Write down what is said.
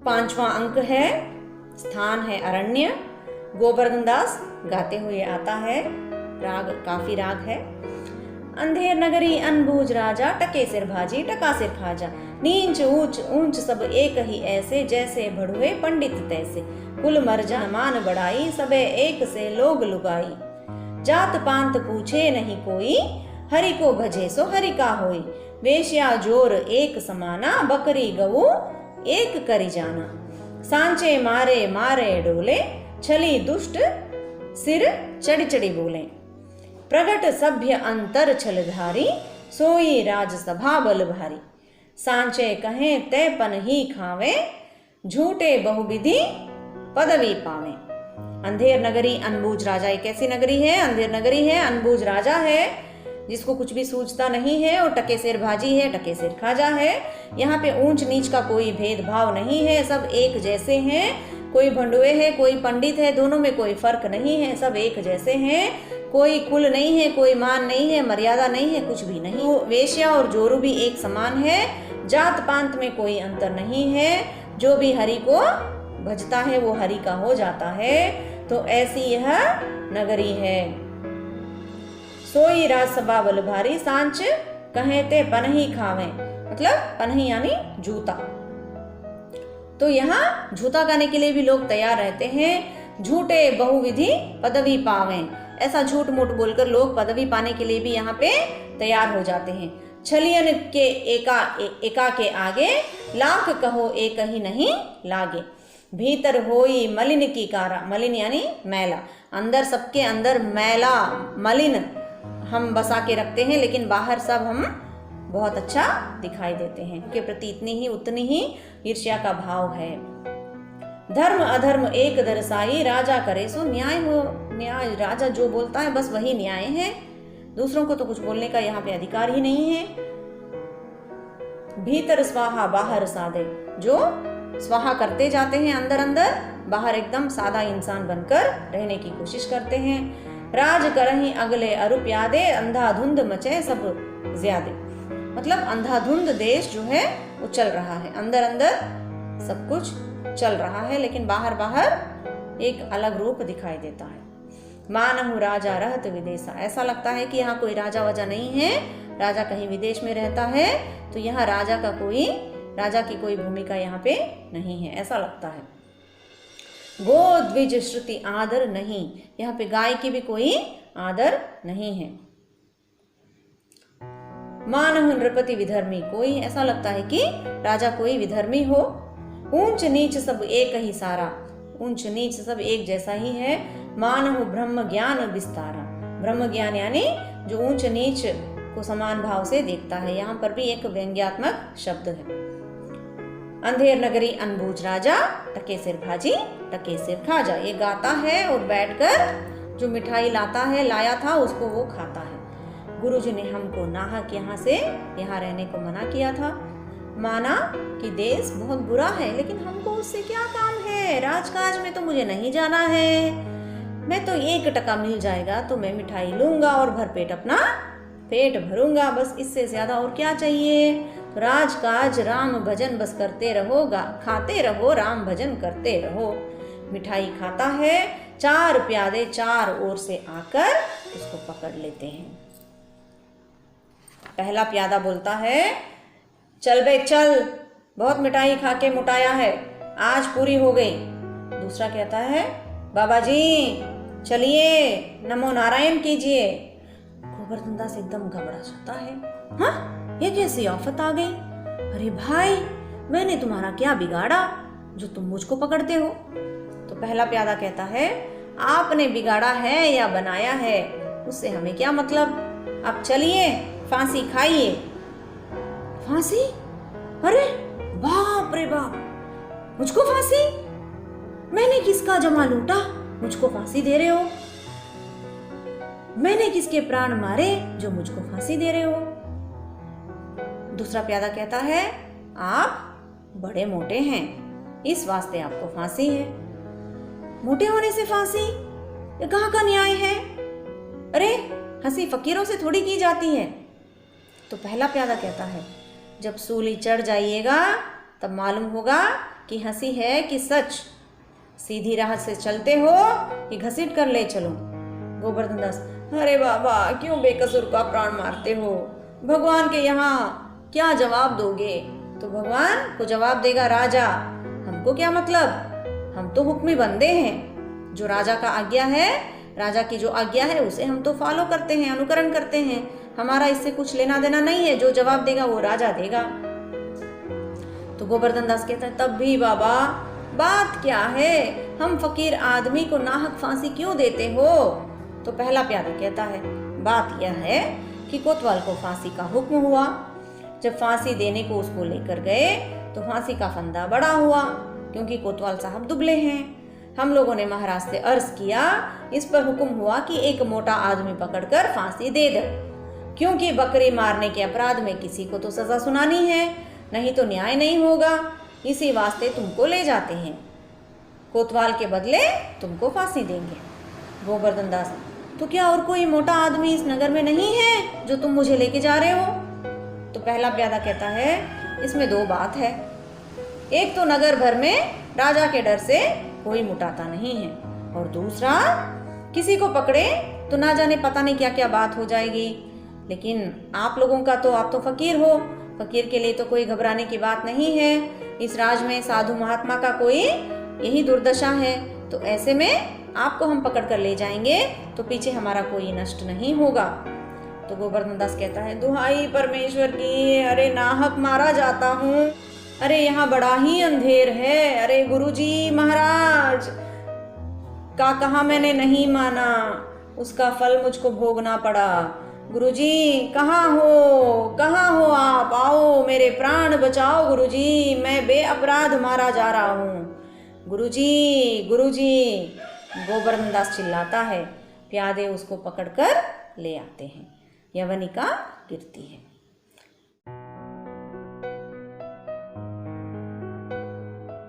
पांचवा अंक है, स्थान है अरण्य। गोवर्धन दास गाते हुए आता है, राग काफी राग है। अंधेर नगरी अनबूझ राजा, टके सिर भाजी टका सिर खाजा। नीच ऊंच ऊंच सब एक ही ऐसे, जैसे भड़ुए पंडित तैसे। कुल मर्जा मान बढ़ाई, सबे एक से लोग लुगाई। जात पांत पूछे नहीं कोई, हरि को भजे सो हरि का होई। वेश्या जोर एक समाना, बकरी गऊ एक करी जाना। सांचे मारे मारे डोले, छली दुष्ट सिर चढ़ी चढ़ी बोले। प्रगट सभ्य अंतर छलधारी, सोई राजसभा बल भारी। सांचे कहे तय पन ही खावे, झूठे बहुविधि पदवी पावे। अंधेर नगरी अनबूझ राजा, एक ऐसी नगरी है, अंधेर नगरी है, अनबूझ राजा है जिसको कुछ भी सूझता नहीं है, और टके सिर भाजी है, टके सिर खाजा है। यहाँ पे ऊंच नीच का कोई भेदभाव नहीं है, सब एक जैसे हैं। कोई भंडुए है, कोई पंडित है, दोनों में कोई फर्क नहीं है, सब एक जैसे हैं। कोई कुल नहीं है, कोई मान नहीं है, मर्यादा नहीं है, कुछ भी नहीं। वेश्या और जोरू भी एक समान है, जात पांत में कोई अंतर नहीं है। जो भी हरि को भजता है वो हरि का हो जाता है। तो ऐसी यह नगरी है। सोई राजसभा बल भारी, सांच कहे ते पनही खावे, मतलब पनही यानी जूता। तो यहाँ जूता खाने के लिए भी लोग तैयार रहते हैं। झूठे बहुविधि पदवी पावे, ऐसा झूठ मूठ बोलकर लोग पदवी पाने के लिए भी यहाँ पे तैयार हो जाते हैं। छलियन के एका के आगे, लाख कहो एक ही नहीं लागे। भीतर होई मलिन की कारा, मलिन यानी मैला, अंदर सबके अंदर मैला मलिन हम बसा के रखते हैं, लेकिन बाहर सब हम बहुत अच्छा दिखाई देते हैं। उनके प्रति उतनी ही ईर्ष्या का भाव है। धर्म अधर्म एक दरसाई, राजा करे सो न्याय हो। न्याय, राजा जो बोलता है बस वही न्याय है, दूसरों को तो कुछ बोलने का यहाँ पे अधिकार ही नहीं है। भीतर स्वाहा बाहर सादे, जो स्वाहा करते जाते हैं अंदर अंदर, बाहर एकदम सादा इंसान बनकर रहने की कोशिश करते हैं। राज करही अगले अरुप यादे, अंधाधुंध मचे सब ज्यादे, मतलब अंधाधुंध देश जो है वो चल रहा है, अंदर अंदर सब कुछ चल रहा है, लेकिन बाहर बाहर एक अलग रूप दिखाई देता है। मानहु राजा रहत विदेशा, ऐसा लगता है कि यहाँ कोई राजा वजा नहीं है, राजा कहीं विदेश में रहता है, तो यहाँ राजा की कोई भूमिका यहाँ पे नहीं है, ऐसा लगता है। गो द्विज श्रुति आदर नहीं, यहाँ पे गाय की भी कोई आदर नहीं है। मानहु नृपति विधर्मी, कोई ऐसा लगता है कि राजा कोई विधर्मी हो। ऊंच नीच सब एक ही सारा, ऊंच नीच सब एक जैसा ही है। मानहु ब्रह्म ज्ञान विस्तारा, ब्रह्म ज्ञान यानी जो ऊंच नीच को समान भाव से देखता है, यहाँ पर भी एक व्यंग्यात्मक शब्द है। अंधेर नगरी अनबूझ राजा, टके सिर भाजी टके सिर खाजा, ये गाता है और बैठकर जो मिठाई लाया था उसको वो खाता है। गुरुजी ने हमको नाहक यहाँ रहने को मना किया था। माना कि देश बहुत बुरा है, लेकिन हमको उससे क्या काम है, राजकाज में तो मुझे नहीं जाना है। मैं तो 1 टका मिल जाएगा तो मैं मिठाई लूंगा और भरपेट अपना पेट भरूंगा, बस इससे ज्यादा और क्या चाहिए। तो राजकाज राम भजन बस करते रहोगा, खाते रहो राम भजन करते रहो। मिठाई खाता है, 4 प्यादे 4 ओर से आकर उसको पकड़ लेते हैं। पहला प्यादा बोलता है, चल बे चल, बहुत मिठाई खा के मुटाया है, आज पूरी हो गई। दूसरा कहता है, बाबा जी चलिए नमो नारायण कीजिए। गोवर्धन दास एकदम घबरा जाता है, हाँ ये कैसी आफत आ गई। अरे भाई मैंने तुम्हारा क्या बिगाड़ा जो तुम मुझको पकड़ते हो। तो पहला प्यादा कहता है, आपने बिगाड़ा है या बनाया है उससे हमें क्या मतलब, अब चलिए फांसी खाइए। फांसी? अरे बाप रे बाप, मुझको फांसी? मैंने किसका जमा लूटा, मुझको फांसी दे रहे हो? मैंने किसके प्राण मारे जो मुझको फांसी दे रहे हो? दूसरा प्यादा कहता है, आप बड़े मोटे हैं, इस वास्ते आपको फांसी है। मोटे होने से फांसी? ये कहाँ का न्याय है? अरे हंसी फकीरों से थोड़ी की जाती है। तो पहला प्यादा कहता है, जब सूली चढ़ जाइएगा तब मालूम होगा कि हंसी है कि सच, सीधी राह से चलते हो कि घसीट कर ले चलो। गोवर्धन दास, अरे बाबा क्यों बेकसूर का प्राण मारते हो, भगवान के यहाँ क्या जवाब दोगे? तो भगवान को जवाब देगा राजा, हमको क्या मतलब, हम तो हुक्मी बंदे हैं, जो राजा का आज्ञा है, राजा की जो आज्ञा है उसे हम तो फॉलो करते हैं, अनुकरण करते हैं, हमारा इससे कुछ लेना देना नहीं है, जो जवाब देगा वो राजा देगा। तो गोवर्धन दास कहता है तब भी बाबा बात क्या है, हम फकीर आदमी को नाहक फांसी क्यों देते हो? तो पहला प्यादा कहता है बात यह है कि कोतवाल को फांसी का हुक्म हुआ, जब फांसी देने को उसको लेकर गए तो फांसी का फंदा बड़ा हुआ, क्योंकि कोतवाल साहब दुबले हैं। हम लोगों ने महाराज से अर्ज किया, इस पर हुक्म हुआ कि एक मोटा आदमी पकड़कर फांसी दे दे, क्योंकि बकरी मारने के अपराध में किसी को तो सजा सुनानी है, नहीं तो न्याय नहीं होगा, इसी वास्ते तुमको ले जाते हैं, कोतवाल के बदले तुमको फांसी देंगे। गोवर्धन दास, तो क्या और कोई मोटा आदमी इस नगर में नहीं है जो तुम मुझे लेके जा रहे हो? तो पहला प्यादा कहता है इसमें दो बात है, एक तो नगर भर में राजा के डर से कोई मुटाता नहीं है, और दूसरा किसी को पकड़े तो ना जाने पता नहीं क्या क्या बात हो जाएगी। लेकिन आप लोगों का तो, आप तो फकीर हो, फकीर के लिए तो कोई घबराने की बात नहीं है, इस राज में साधु महात्मा का कोई यही दुर्दशा है, तो ऐसे में आपको हम पकड़ कर ले जाएंगे तो पीछे हमारा कोई नष्ट नहीं होगा। तो गोवर्धन दास कहता है दुहाई परमेश्वर की, अरे नाहक मारा जाता हूँ, अरे यहाँ बड़ा ही अंधेर है, अरे गुरुजी महाराज का कहा मैंने नहीं माना, उसका फल मुझको भोगना पड़ा। गुरुजी कहाँ हो आप, आओ मेरे प्राण बचाओ गुरुजी, मैं बेअपराध मारा जा रहा हूँ। गुरुजी गुरुजी गोवर्धन दास चिल्लाता है, प्यादे उसको पकड़कर ले आते हैं, यवनिका गिरती है।